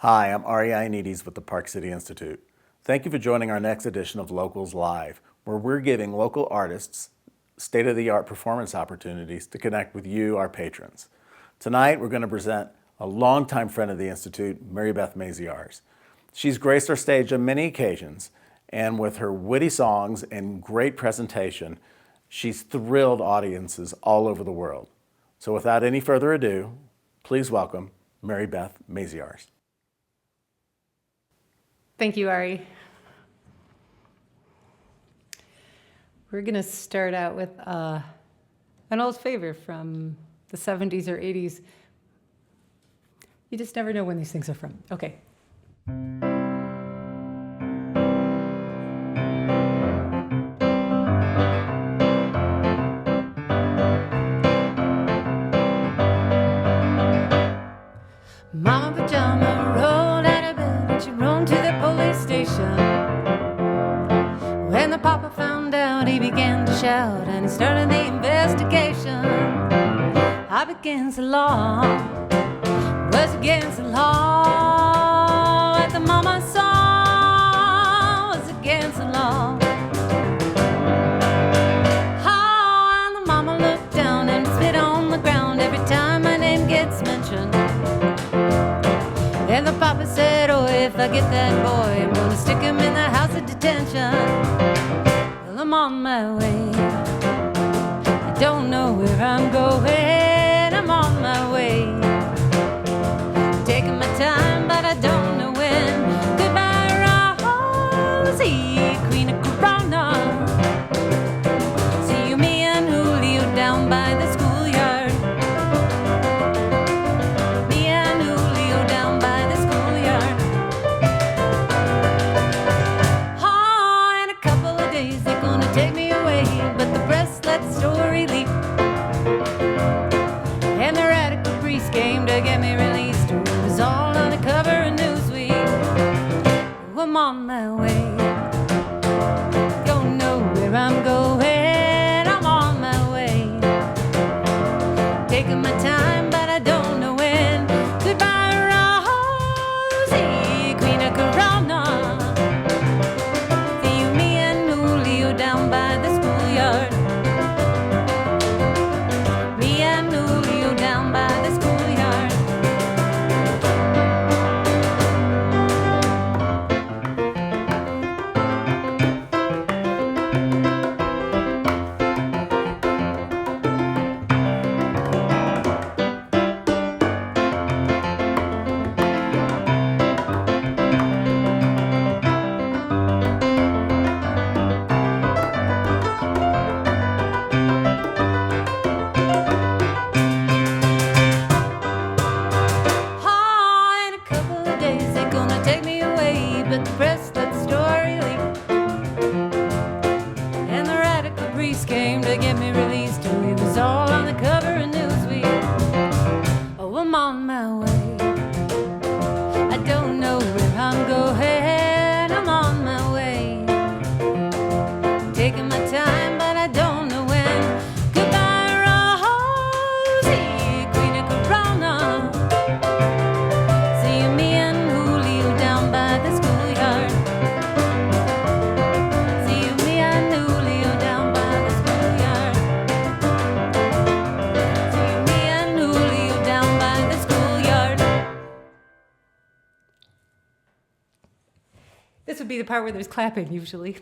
Hi, I'm Ari Ioannidis with the Park City Institute. Thank you for joining our next edition of Locals Live, where we're giving local artists state-of-the-art performance opportunities to connect with you, our patrons. Tonight, we're going to present a longtime friend of the Institute, Mary Beth Maziarz. She's graced our stage on many occasions, and with her witty songs and great presentation, she's thrilled audiences all over the world. So without any further ado, please welcome Mary Beth Maziarz. Thank you, Ari. We're going to start out with an old favorite from the 70s or 80s. You just never know when these things are from. Okay. Mama Pajama rolled out of bed and she rolled to the police station. When the papa found out, he began to shout and he started the investigation. Up against the law, was against the law. What the mama saw was against the law. Oh, and the mama looked down and spit on the ground every time my name gets mentioned. And the papa said, oh, if I get that boy, I'm gonna stick him in the house of detention. Well, I'm on my way. I don't know where I'm going. I'm on my way. Taking my time, but I don't know when. Goodbye, Rosie, Queen of Corona. See you, me and Julio down by the schoolyard. Me and Julio down by the schoolyard. Oh, in a couple of days they're gonna take me away, but the press let the story leak. And the radical priest came to get me released. It was all on the cover of Newsweek. Oh, I'm on my way. Don't know where I'm going. I'm on my way. Taking my time, but I don't know when. Goodbye, Rosie, Queen of Corona. See you, me and Julio down by the schoolyard. Me and Julio down by the schoolyard. Oh, in a couple of days they're gonna take me away, but the press let the story leak. And the radical priest came to get me released. Oh, it was all on the cover of Newsweek. Oh, I'm on my way. I don't know where I'm going. I'm on my way. Taking my time, but I don't know when. Goodbye, Rosie, Queen of Corona. See you, me and Julio down by the schoolyard. See you, me and Julio down by the schoolyard. See you, me and Julio down by the schoolyard. This would be the part where there's clapping usually.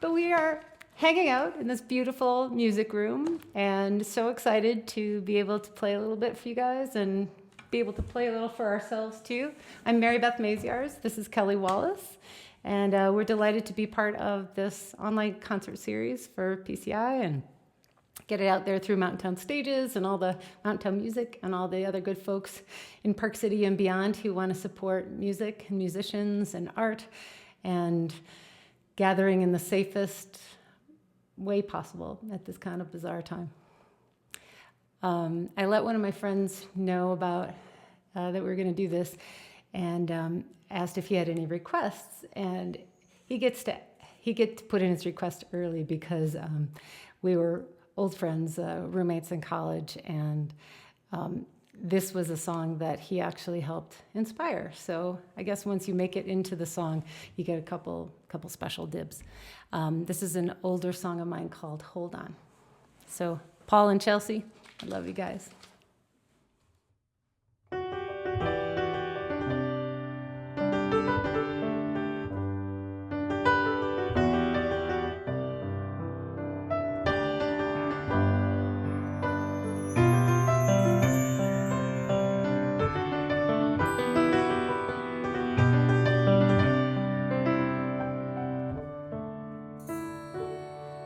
But we are hanging out in this beautiful music room and so excited to be able to play a little bit for you guys and be able to play a little for ourselves too. I'm Mary Beth Maziarz. This is Kelly Wallace. And we're delighted to be part of this online concert series for PCI and get it out there through Mountain Town Stages and all the Mountain Town Music and all the other good folks in Park City and beyond who want to support music and musicians and art and gathering in the safest way possible at this kind of bizarre time. I let one of my friends know about that we were going to do this and asked if he had any requests, and he gets to put in his request early because we were old friends, roommates in college, and this was a song that he actually helped inspire. So I guess once you make it into the song, you get a couple special dibs. This is an older song of mine called Hold On. So Paul and Chelsea, I love you guys.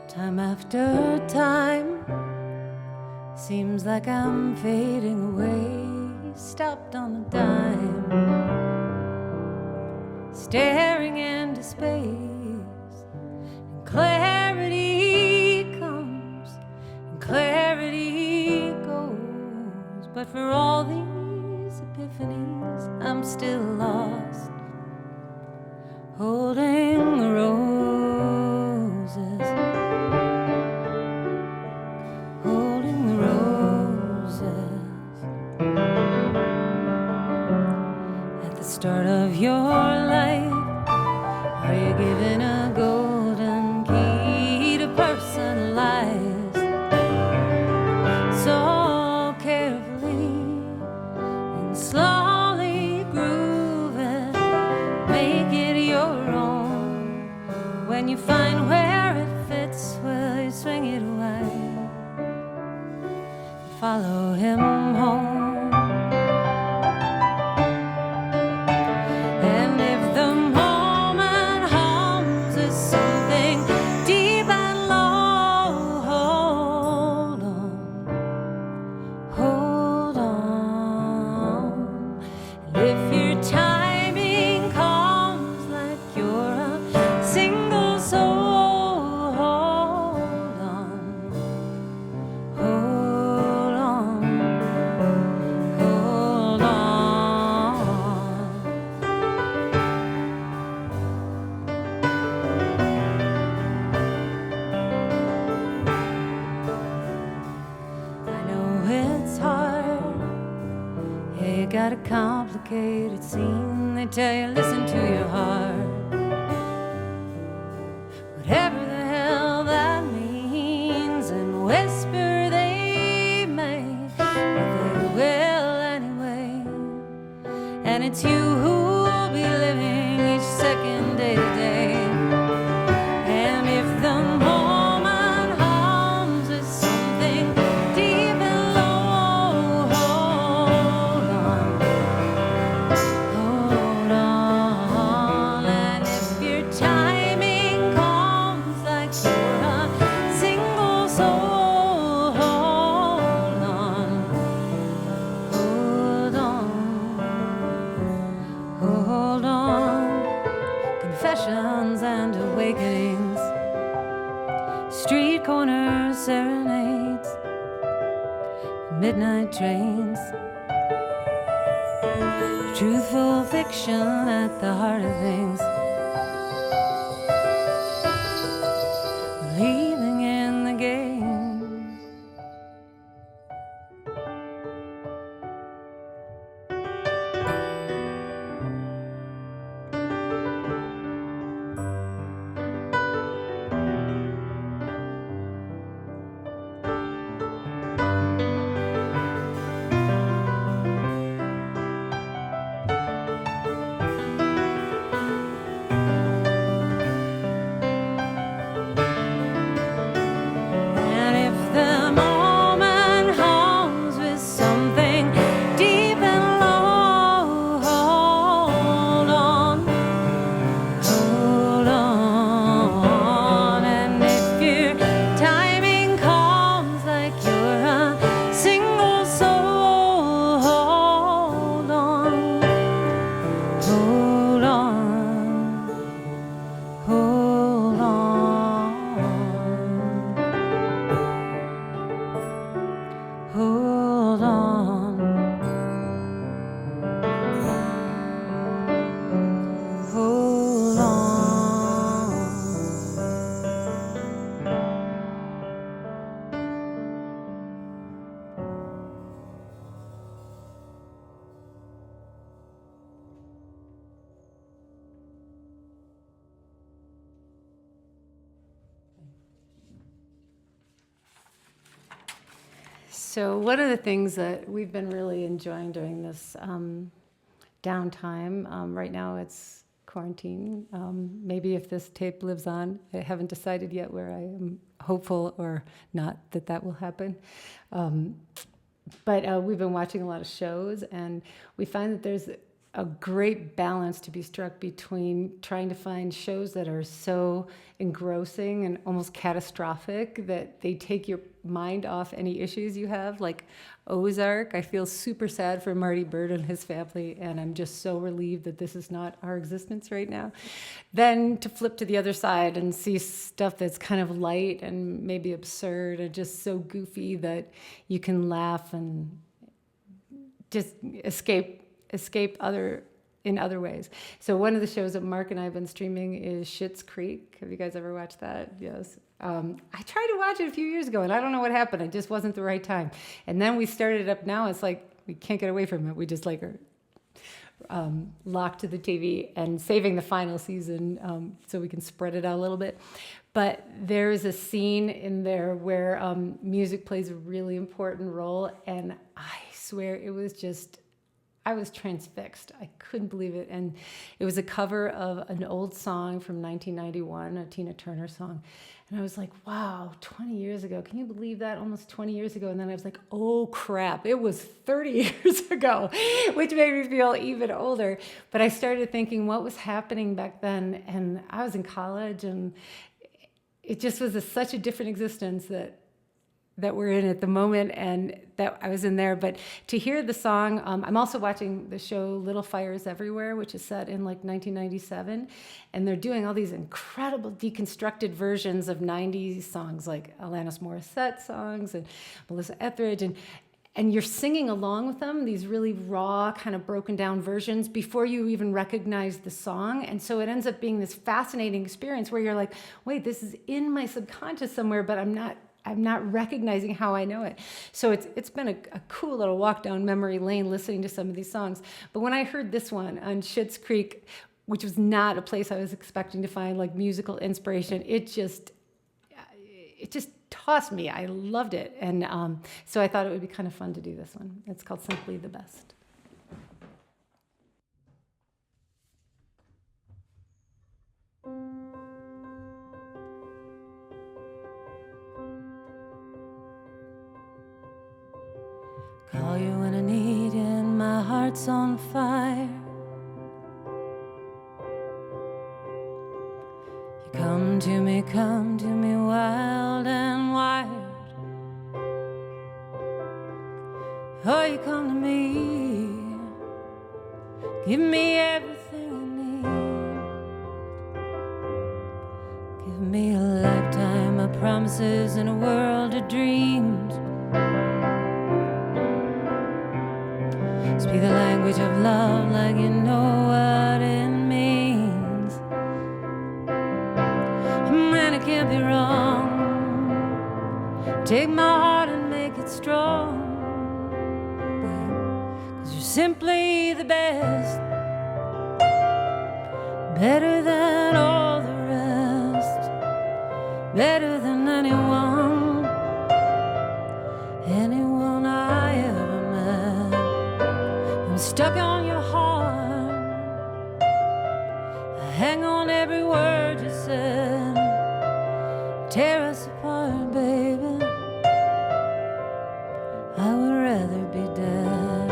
Time after time, seems like I'm fading away, stopped on a dime, staring into space, and clarity comes, and clarity goes, but for all these epiphanies, I'm still lost, holding the roses. Start of your life, are you given a golden key to personalize so carefully and slowly groove it, make it your own? When you find where it fits, will you swing it away, follow him home? Got a complicated scene, they tell you listen to your heart, whatever the hell that means, and whisper they may, but they will anyway, and it's you who will be living each second day to day, and if the moment hums with something deep and low, and awakenings, street corner serenades, midnight trains, truthful fiction at the heart of things, believing in the game. So one of the things that we've been really enjoying during this downtime, right now it's quarantine. Maybe if this tape lives on, I haven't decided yet where I am hopeful or not that will happen. But we've been watching a lot of shows, and we find that there's a great balance to be struck between trying to find shows that are so engrossing and almost catastrophic that they take your mind off any issues you have, like Ozark. I feel super sad for Marty Bird and his family, and I'm just so relieved that this is not our existence right now. Then to flip to the other side and see stuff that's kind of light and maybe absurd and just so goofy that you can laugh and just escape in other ways. So one of the shows that Mark and I have been streaming is Schitt's Creek. Have you guys ever watched that? Yes. I tried to watch it a few years ago, and I don't know what happened. It just wasn't the right time. And then we started it up now. It's like we can't get away from it. We just like are locked to the TV and saving the final season so we can spread it out a little bit. But there's a scene in there where music plays a really important role, and I swear it was just, I was transfixed. I couldn't believe it. And it was a cover of an old song from 1991, a Tina Turner song. And I was like, wow, 20 years ago. Can you believe that? Almost 20 years ago. And then I was like, oh, crap. It was 30 years ago, which made me feel even older. But I started thinking what was happening back then. And I was in college, and it just was such a different existence that we're in at the moment, and that I was in there. But to hear the song, I'm also watching the show Little Fires Everywhere, which is set in like 1997, and they're doing all these incredible deconstructed versions of 90s songs, like Alanis Morissette songs and Melissa Etheridge, and you're singing along with them, these really raw, kind of broken down versions before you even recognize the song. And so it ends up being this fascinating experience where you're like, wait, this is in my subconscious somewhere, but I'm not recognizing how I know it. So it's been a cool little walk down memory lane listening to some of these songs. But when I heard this one on Schitt's Creek, which was not a place I was expecting to find like musical inspiration, it just tossed me. I loved it. And so I thought it would be kind of fun to do this one. It's called Simply the Best. Call you when I need you and my heart's on fire. You come to me wild and wired. Oh, you come to me, give me everything I need. Give me a lifetime of promises and a world of dreams. Speak the language of love like you know what it means. Man, it can't be wrong. Take my heart and make it strong, babe, 'cause you're simply the best. Better than all the rest. Better than anyone I ever met. I'm stuck on your heart. I hang on every word you said. Tear us apart, baby. I would rather be dead.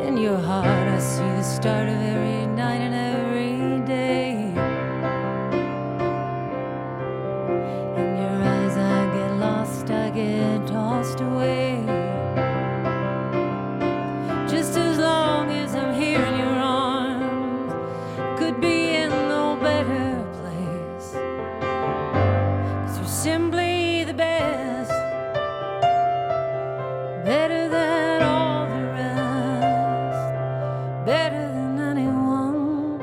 In your heart I see the start of every night and every day. In your eyes I get lost, I get tossed away. Just as long as I'm here in your arms, could be in no better place. 'Cause you're simply the best. Better than all the rest. Better than anyone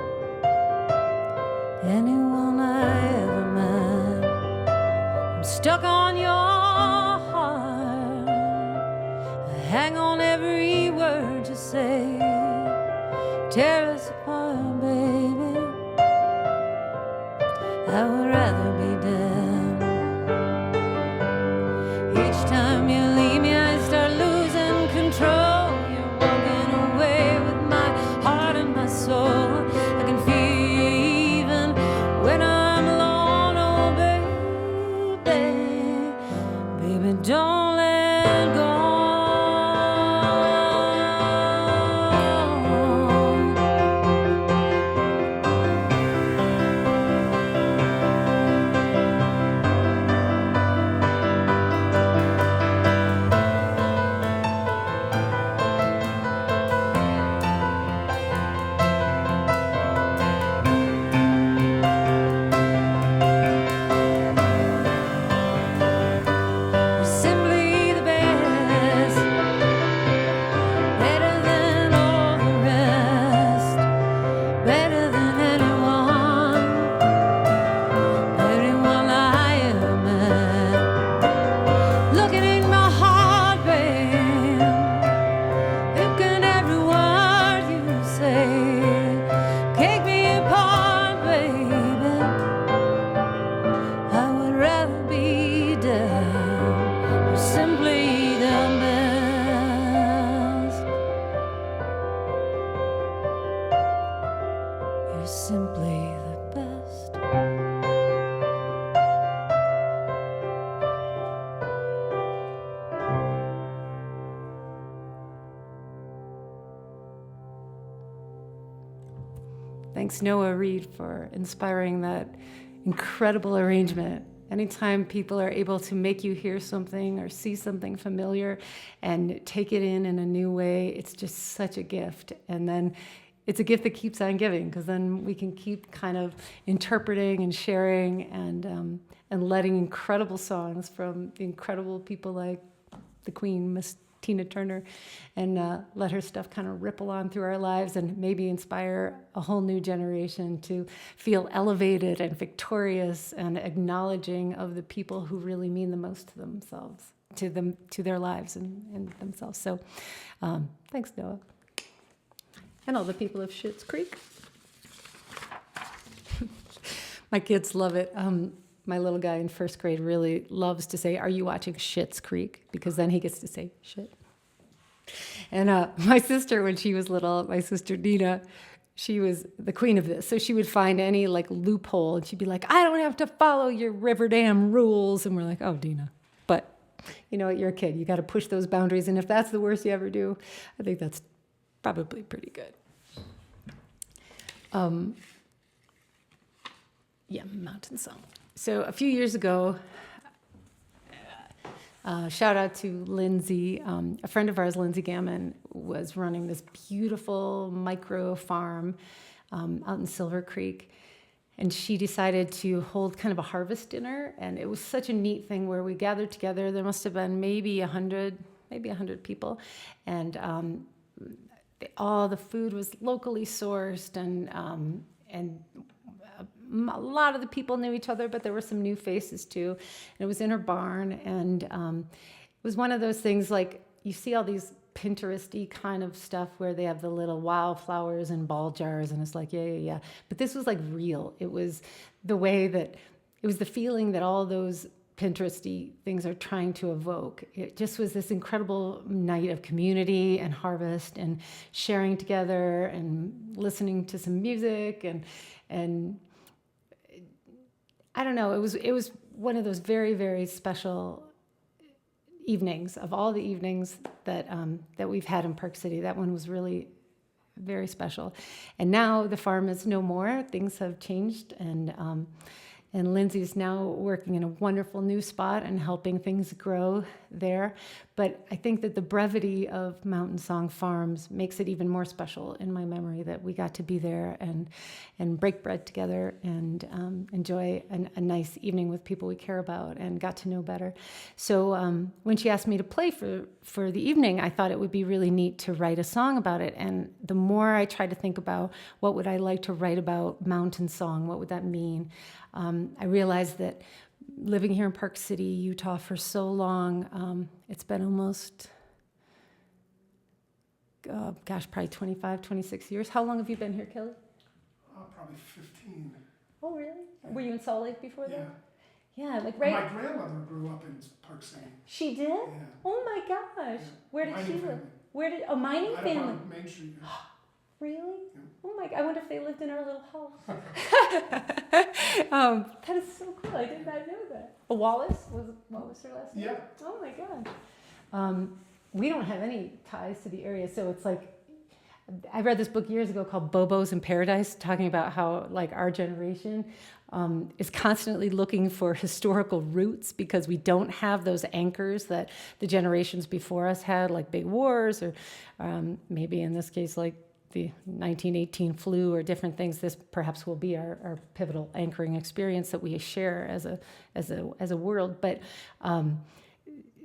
I ever met. I'm stuck on your heart. I hang on every word you say. Tear us apart, baby. I would rather be dead. Each time you leave Thanks, Noah Reed, for inspiring that incredible arrangement. Anytime people are able to make you hear something or see something familiar and take it in a new way, it's just such a gift. And then it's a gift that keeps on giving, because then we can keep kind of interpreting and sharing and letting incredible songs from incredible people like the Queen, Miss Tina Turner, and let her stuff kind of ripple on through our lives and maybe inspire a whole new generation to feel elevated and victorious and acknowledging of the people who really mean the most to themselves, to their lives and themselves. So thanks, Noah. And all the people of Schitt's Creek. My kids love it. My little guy in first grade really loves to say, "Are you watching Schitt's Creek?" Because then he gets to say shit. And my sister, when she was little, my sister Nina, she was the queen of this. So she would find any like loophole and she'd be like, "I don't have to follow your river dam rules." And we're like, "Oh, Dina." But you know what, you're a kid. You got to push those boundaries. And if that's the worst you ever do, I think that's probably pretty good. Yeah, mountain song. So a few years ago, shout out to Lindsay. A friend of ours, Lindsay Gammon, was running this beautiful micro farm out in Silver Creek. And she decided to hold kind of a harvest dinner. And it was such a neat thing where we gathered together. There must have been maybe 100 people. And all the food was locally sourced, and a lot of the people knew each other, but there were some new faces too. And it was in her barn, and it was one of those things like you see all these Pinterest-y kind of stuff where they have the little wildflowers in ball jars, and it's like, yeah. But this was like real. It was the way that, it was the feeling that all those Pinteresty things are trying to evoke. It just was this incredible night of community and harvest and sharing together and listening to some music and I don't know. It was one of those very, very special evenings of all the evenings that we've had in Park City. That one was really very special. And now the farm is no more. Things have changed, and Lindsay's now working in a wonderful new spot and helping things grow there. But I think that the brevity of Mountain Song Farms makes it even more special in my memory that we got to be there and break bread together and enjoy a nice evening with people we care about and got to know better. So when she asked me to play for the evening, I thought it would be really neat to write a song about it. And the more I tried to think about what would I like to write about Mountain Song, what would that mean? I realized that living here in Park City, Utah for so long, it's been almost, probably 25, 26 years. How long have you been here, Kelly? Probably 15. Oh, really? Yeah. Were you in Salt Lake before that? Yeah, like right. My grandmother grew up in Park City. She did? Yeah. Oh my gosh. Yeah. Where did she live? Mining right family? On Main Street. Yeah. Really? Yeah. Oh my God, I wonder if they lived in our little house. That is so cool. I did not know that. Wallace? What was her last name? Yeah. Oh my God. We don't have any ties to the area, so it's like, I read this book years ago called Bobos in Paradise, talking about how like our generation is constantly looking for historical roots because we don't have those anchors that the generations before us had, like big wars or maybe in this case like the 1918 flu or different things. This perhaps will be our pivotal anchoring experience that we share as a world. But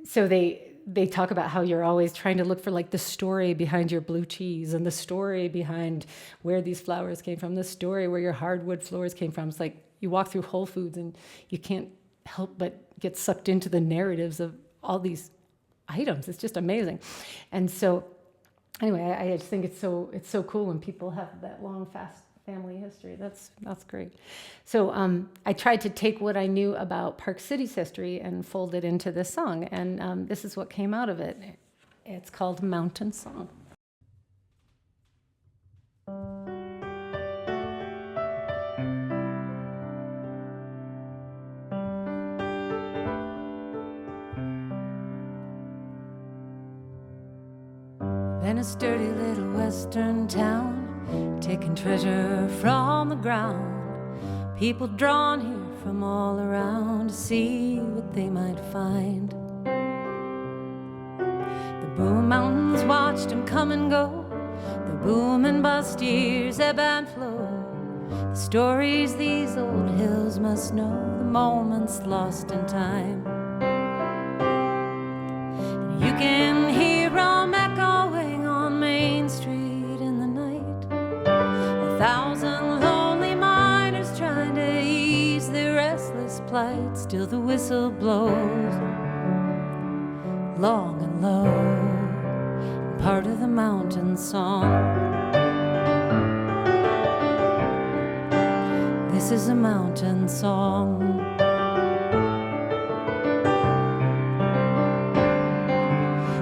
so they talk about how you're always trying to look for like the story behind your blue cheese and the story behind where these flowers came from, the story where your hardwood floors came from. It's like you walk through Whole Foods and you can't help but get sucked into the narratives of all these items. It's just amazing. And so anyway, I just think it's so cool when people have that long, fast family history. That's great. So I tried to take what I knew about Park City's history and fold it into this song, and this is what came out of it. It's called Mountain Song. In a sturdy little western town, taking treasure from the ground. People drawn here from all around to see what they might find. The boom mountains watched him come and go. The boom and bust years ebb and flow. The stories these old hills must know, the moments lost in time. And you can hear them echoing on Main Street in the night. 1,000 lonely miners trying to ease their restless plight. Still the whistle blows long and low, part of the mountain song. This is a mountain song.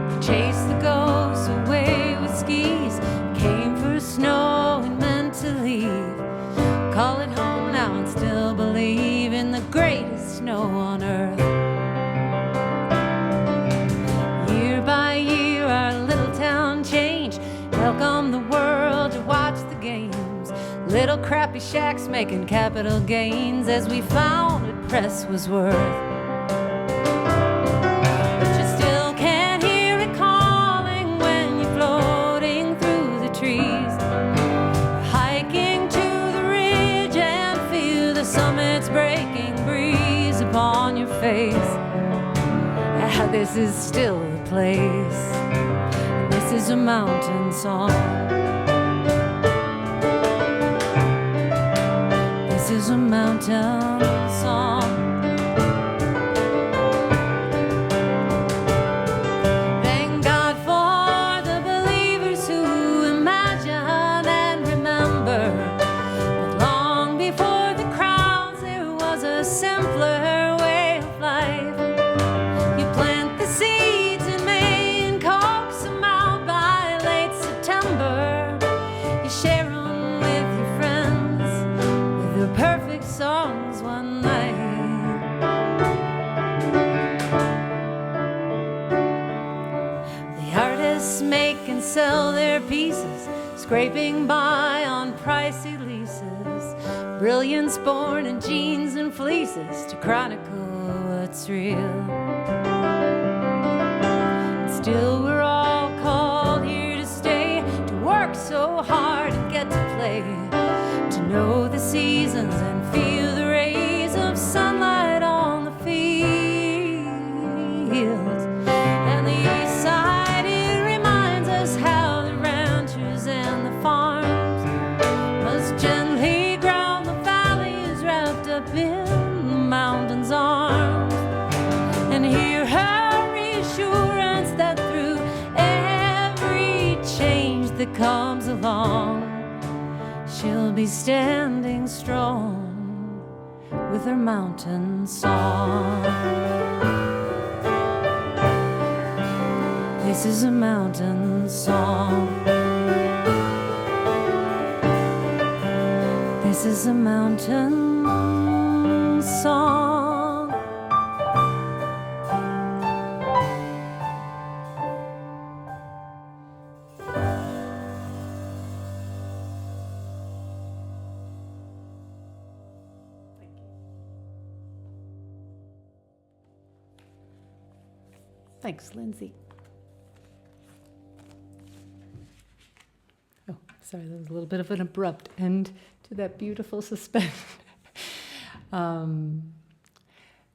They chased the ghosts away with skis, came for snow and meant to leave. Call it home now and still believe in the greatest snow on earth. Year by year our little town changed. Welcome the world to watch the games. Little crappy shacks making capital gains as we found what press was worth. But you still can't hear it calling when you're floating through the trees, hiking to the ridge and feel the summit's breaking breeze upon your face. Ah, this is still the place. This is a mountain song. This is a mountain song. Thank God for the believers who imagine and remember that long before the crowds there was a simpler way of life. You plant the seeds in May and coax them out by late September. You share them with your friends, with their perfect songs one night. The artists make and sell their pieces, scraping by on pricey leases. Brilliance born in jeans and fleeces to chronicle what's real. Still we're all called here to stay, to work so hard and get to play, to know the seasons and feel the rays of sunlight on the fields. And the east side, it reminds us how the ranchers and the farms must gently ground the valleys wrapped up in the mountain's arms. And hear her reassurance that through every change that comes along, she'll be standing strong with her mountain song. This is a mountain song. This is a mountain song. Thanks, Lindsay. Oh, sorry, there was a little bit of an abrupt end to that beautiful suspense.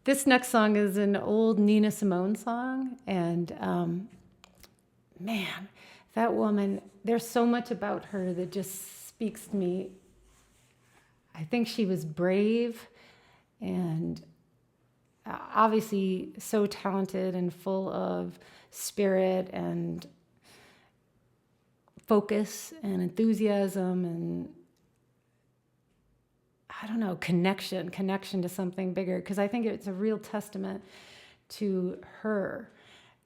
This next song is an old Nina Simone song, and man, that woman, there's so much about her that just speaks to me. I think she was brave and obviously so talented and full of spirit and focus and enthusiasm and, I don't know, connection to something bigger. Because I think it's a real testament to her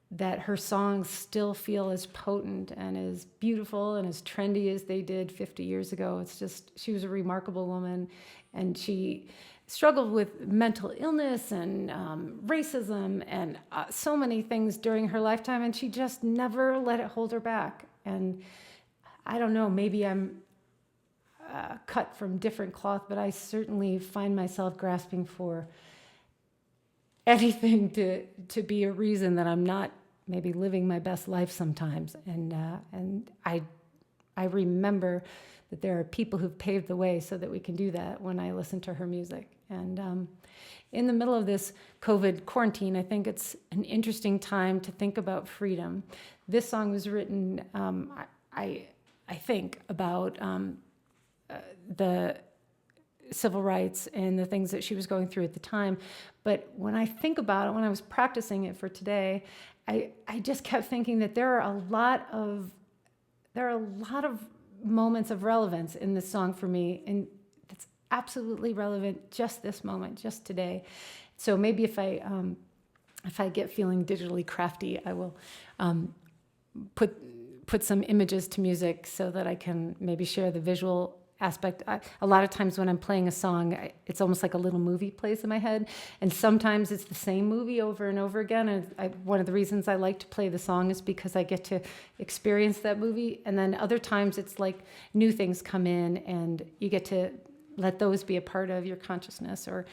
that her songs still feel as potent and as beautiful and as trendy as they did 50 years ago. It's just, she was a remarkable woman, and she struggled with mental illness and racism and so many things during her lifetime, and she just never let it hold her back. And I don't know, maybe I'm cut from different cloth, but I certainly find myself grasping for anything to be a reason that I'm not maybe living my best life sometimes. And I remember that there are people who've paved the way so that we can do that when I listen to her music. And in the middle of this COVID quarantine, I think it's an interesting time to think about freedom. This song was written, I think, about the civil rights and the things that she was going through at the time. But when I think about it, when I was practicing it for today, I just kept thinking that there are a lot of moments of relevance in this song for me, and it's absolutely relevant just this moment, just today. So maybe if I get feeling digitally crafty, I will put some images to music so that I can maybe share the visual aspect. A lot of times when I'm playing a song, it's almost like a little movie plays in my head, and sometimes it's the same movie over and over again. And one of the reasons I like to play the song is because I get to experience that movie, and then other times it's like new things come in, and you get to let those be a part of your consciousness or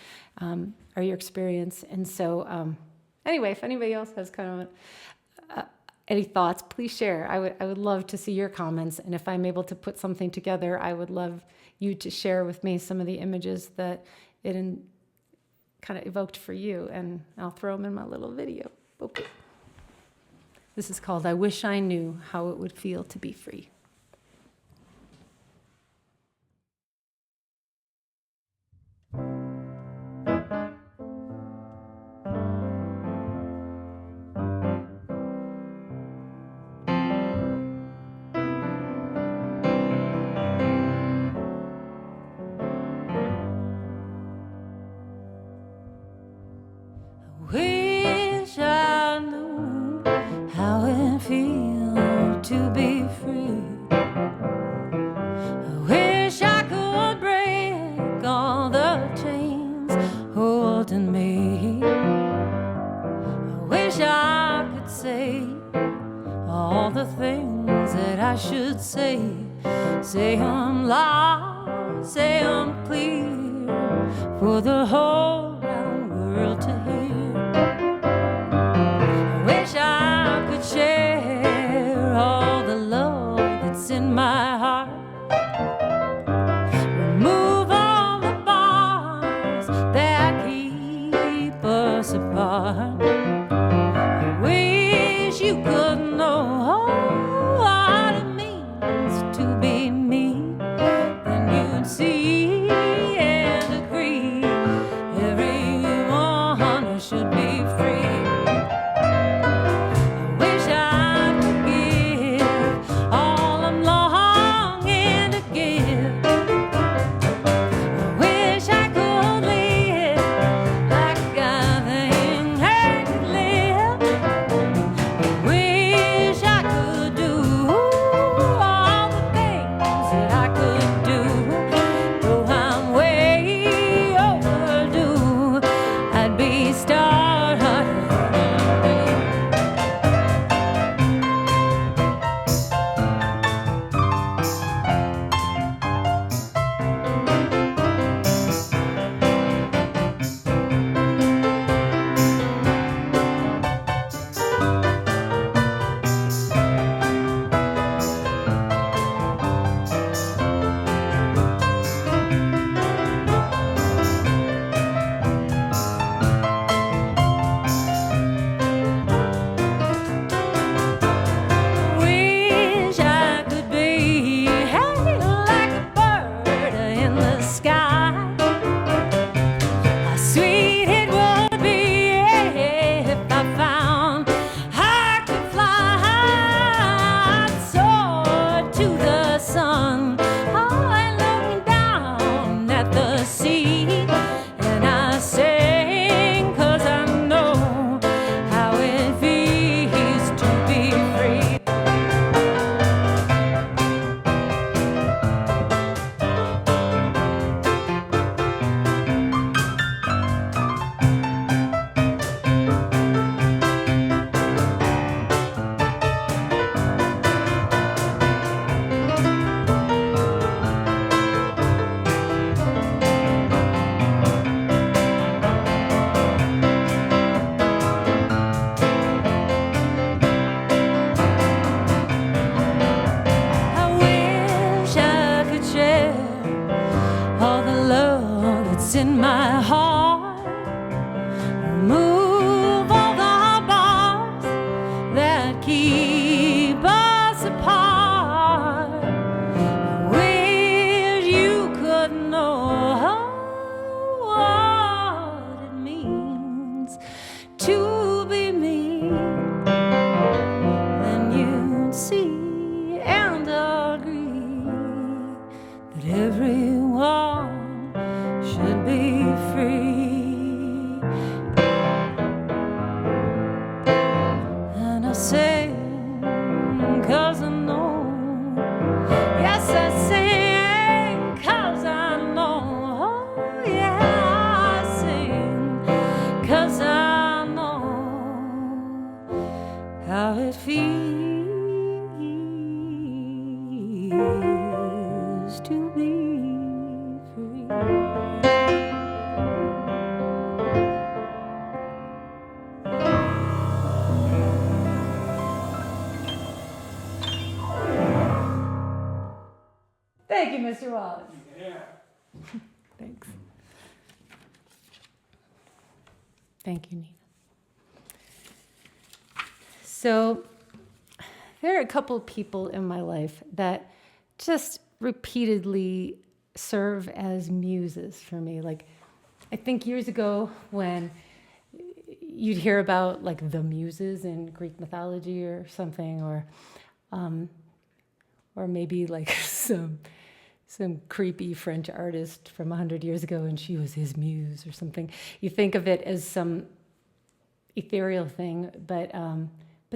your experience. And so, anyway, if anybody else has kind of any thoughts, please share. I would love to see your comments, and if I'm able to put something together, I would love you to share with me some of the images that it kind of evoked for you, and I'll throw them in my little video. Okay. This is called "I Wish I Knew How It Would Feel to Be Free." Wish I knew how it feels to be free. I wish I could break all the chains holding me. I wish I could say all the things that I should say. Say I'm loud, say I'm clear for the whole round world to hear. I could share all the love that's in my heart. Remove all the bars that keep us apart. I wish you could know what it means to be me. Then you'd see and agree every in my heart. Remove all the bars that keep us apart. Wish you could know what it means to be me. Then you'd see and agree that everyone should be free. And I sing 'cause I know, yes, I sing 'cause I know, oh, yeah, I sing 'cause I know how it feels to be free. Thank you, Mr. Wallace. Yeah. Thanks. Thank you, Nina. So, there are a couple people in my life that just repeatedly serve as muses for me. Like, I think years ago when you'd hear about like the muses in Greek mythology or something, or maybe like some creepy French artist from 100 years ago and she was his muse or something. You think of it as some ethereal thing, but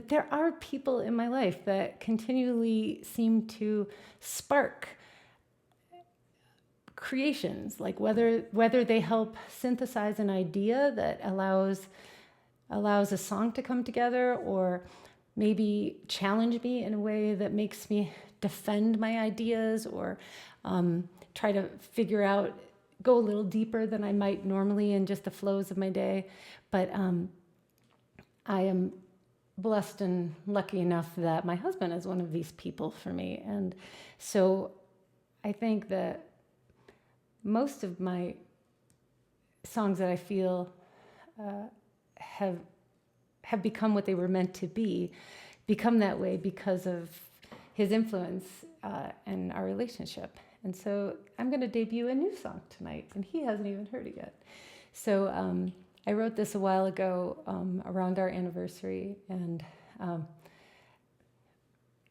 there are people in my life that continually seem to spark creations, like whether they help synthesize an idea that allows a song to come together, or maybe challenge me in a way that makes me defend my ideas, or try to figure out, go a little deeper than I might normally in just the flows of my day. But I am blessed and lucky enough that my husband is one of these people for me. And so I think that most of my songs that I feel have become what they were meant to become that way because of his influence and our relationship. And so I'm going to debut a new song tonight, and he hasn't even heard it yet. So I wrote this a while ago around our anniversary, and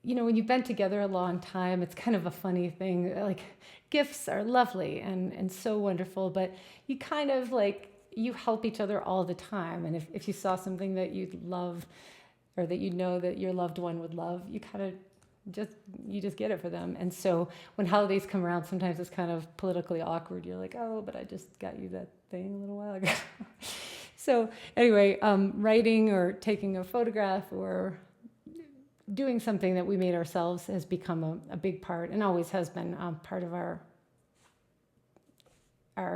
when you've been together a long time, it's kind of a funny thing. Like, gifts are lovely and so wonderful, but you kind of you help each other all the time. And if you saw something that you'd love, or that you know that your loved one would love, you kind of just get it for them. And so when holidays come around, sometimes it's kind of politically awkward. You're like, oh, but I just got you that thing a little while ago. So anyway, writing or taking a photograph or doing something that we made ourselves has become a big part, and always has been part of our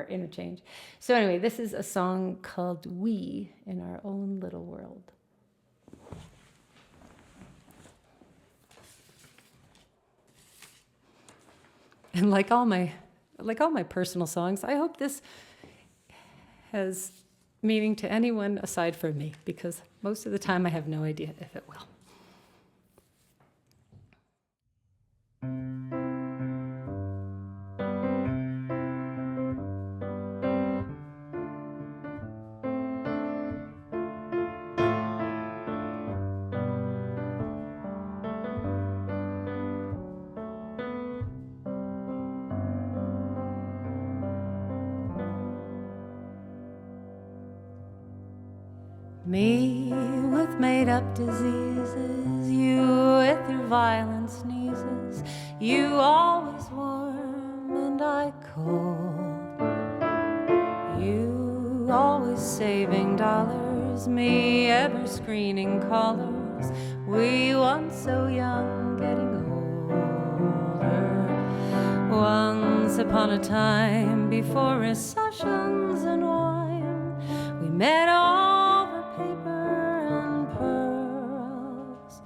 interchange. So anyway, this is a song called We in Our Own Little World. And like all my personal songs, I hope this has meaning to anyone aside from me, because most of the time I have no idea if it will. Me with made-up diseases, you with your violent sneezes, you always warm and I cold. You always saving dollars, me ever screening callers. We once so young, getting older. Once upon a time, before recessions and wine, we met over paper and pearls,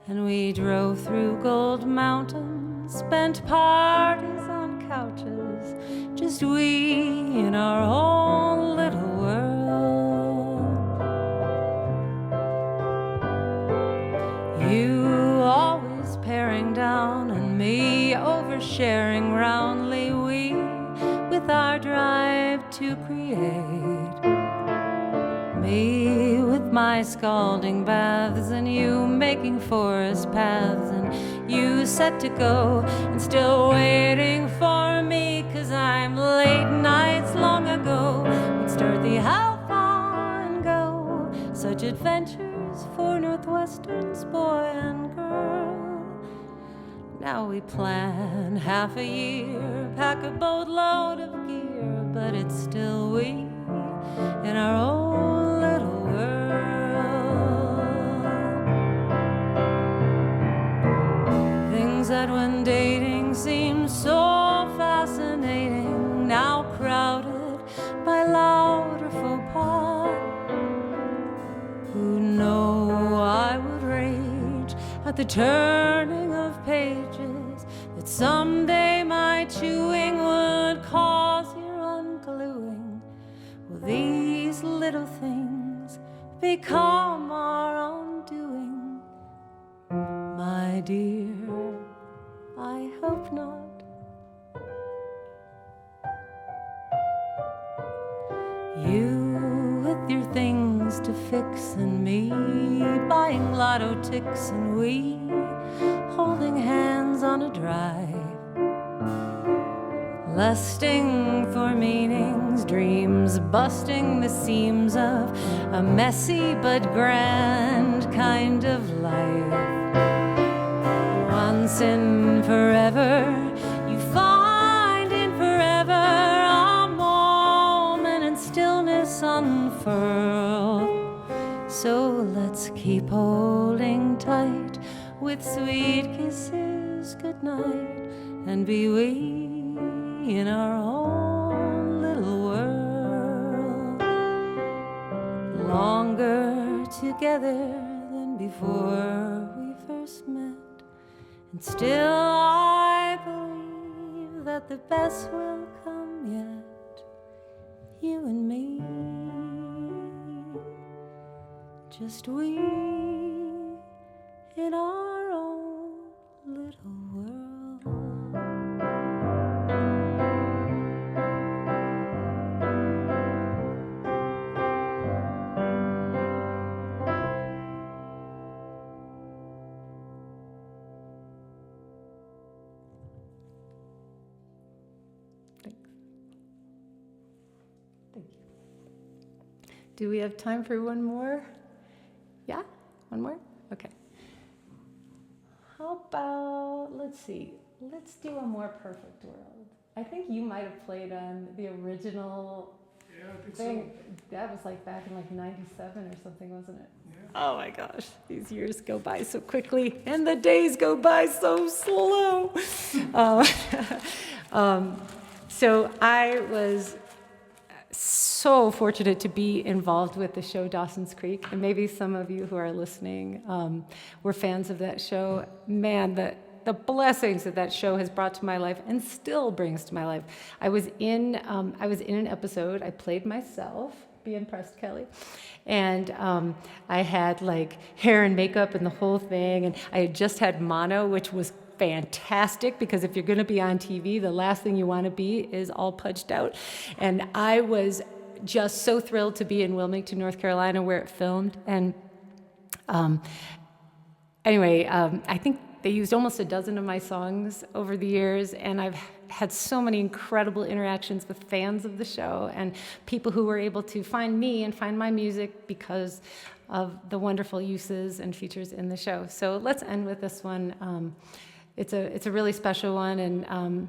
and we drove through gold mountains, spent parties on couches, just we in our own little world. You always paring down and me oversharing roundly, we with our drive to create. Me with my scalding baths and you making forest paths, and you set to go and still waiting for me, 'cause I'm late nights long ago would start the how far and go, such adventures for Northwestern's boy and girl. Now we plan half a year, pack a boatload of gear, but it's still we in our own little world. Things that when dating seemed so fascinating, now crowded by louder faux pas. Who know I would rage at the turning of pages, that someday my chewing would cause your ungluing. Will these little things become our undoing? My dear, I hope not. You with your things to fix, and me buying lotto ticks, and we holding hands on a drive, lusting for meanings, dreams busting the seams of a messy but grand kind of life. Once in forever, you find in forever a moment in stillness unfurled. So let's keep holding tight with sweet kisses goodnight, and be we in our own little world, longer together than before we first met. And still I believe that the best will come yet, you and me, just we in our own little world. Do we have time for one more? Yeah? One more? Okay. How about, let's see, let's do A More Perfect World. I think you might have played on the original Yeah, I think thing. so. That was like back in like 97 or something, wasn't it? Yeah. Oh my gosh, these years go by so quickly and the days go by so slow. So I was so fortunate to be involved with the show Dawson's Creek, and maybe some of you who are listening were fans of that show. Man, the blessings that show has brought to my life and still brings to my life. I was in an episode. I played myself. Be impressed, Kelly. And I had like hair and makeup and the whole thing, and I had just had mono, which was fantastic, because if you're going to be on TV, the last thing you want to be is all pudged out. And I was just so thrilled to be in Wilmington, North Carolina, where it filmed. And anyway, I think they used almost a dozen of my songs over the years, and I've had so many incredible interactions with fans of the show and people who were able to find me and find my music because of the wonderful uses and features in the show. So let's end with this one. It's a really special one, and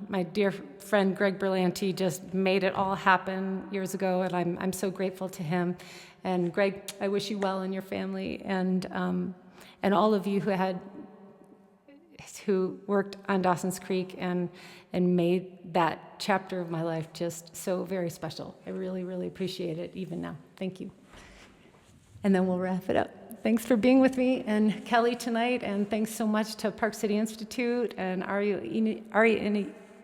my dear friend Greg Berlanti just made it all happen years ago, and I'm so grateful to him. And Greg, I wish you well and your family, and all of you who worked on Dawson's Creek and made that chapter of my life just so very special. I really, really appreciate it even now. Thank you. And then we'll wrap it up. Thanks for being with me and Kelly tonight, and thanks so much to Park City Institute and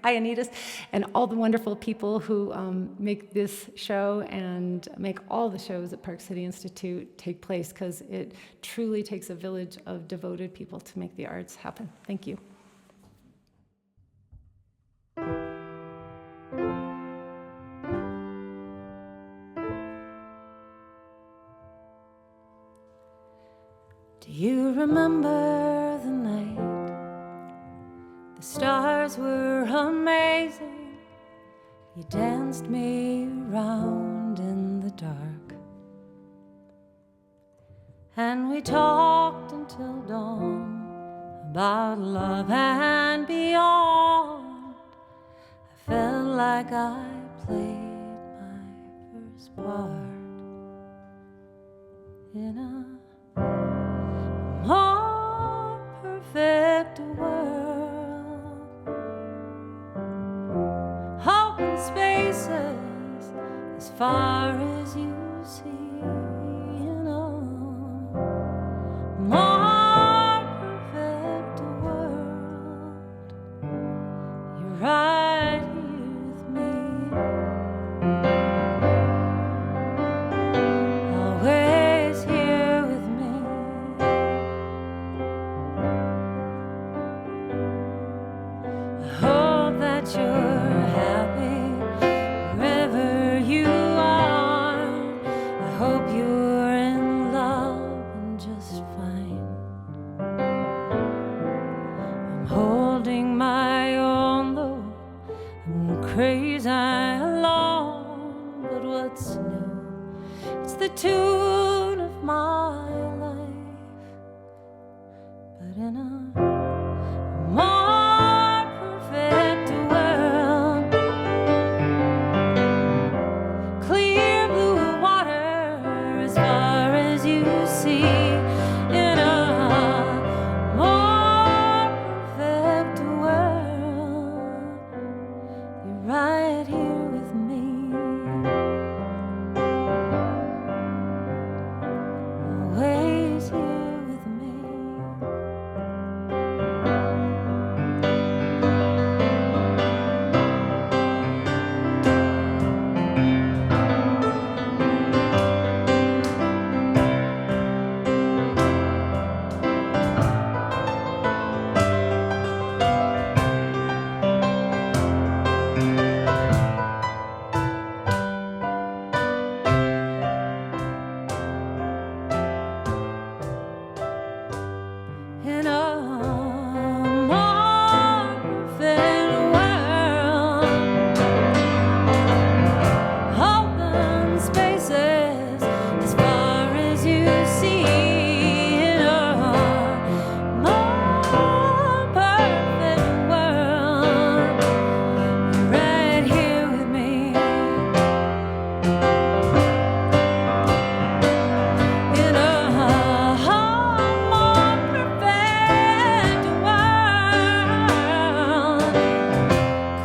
Ianitas, and all the wonderful people who make this show and make all the shows at Park City Institute take place, because it truly takes a village of devoted people to make the arts happen. Thank you. Do you remember the night? The stars were amazing. You danced me around in the dark, and we talked until dawn about love and beyond. I felt like I played my first part in a more perfect world. Open spaces as far as you see, in a more perfect world. You're right here with me, always here with me. I hope that you're happy wherever you are. I hope you're in love and just fine. I'm holding my own though I'm crazy alone, but what's new? It's the tune of my life, but in a more perfect world. Clear blue water as far as you see, in a more perfect world. You're right here with me, always here with me. In a more perfect world. Open spaces as far as you see, in a more perfect world. You're right here with me, in a more perfect world.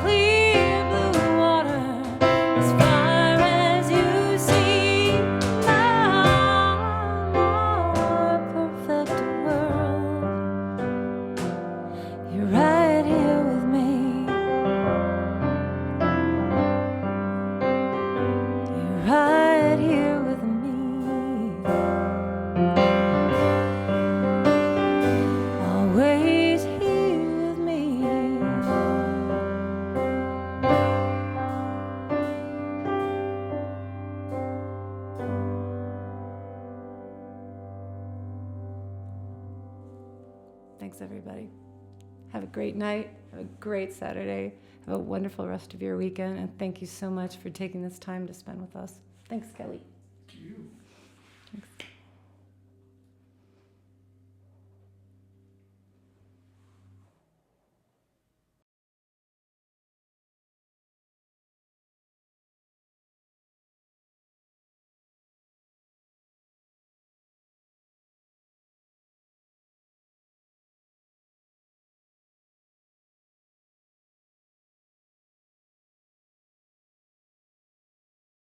Clear blue water as far as you see, now more perfect world. You're right here with me. You're right here with me. Always here with me. Thanks, everybody. Have a great night. Have a great Saturday. Have a wonderful rest of your weekend. And thank you so much for taking this time to spend with us. Thanks, Kelly.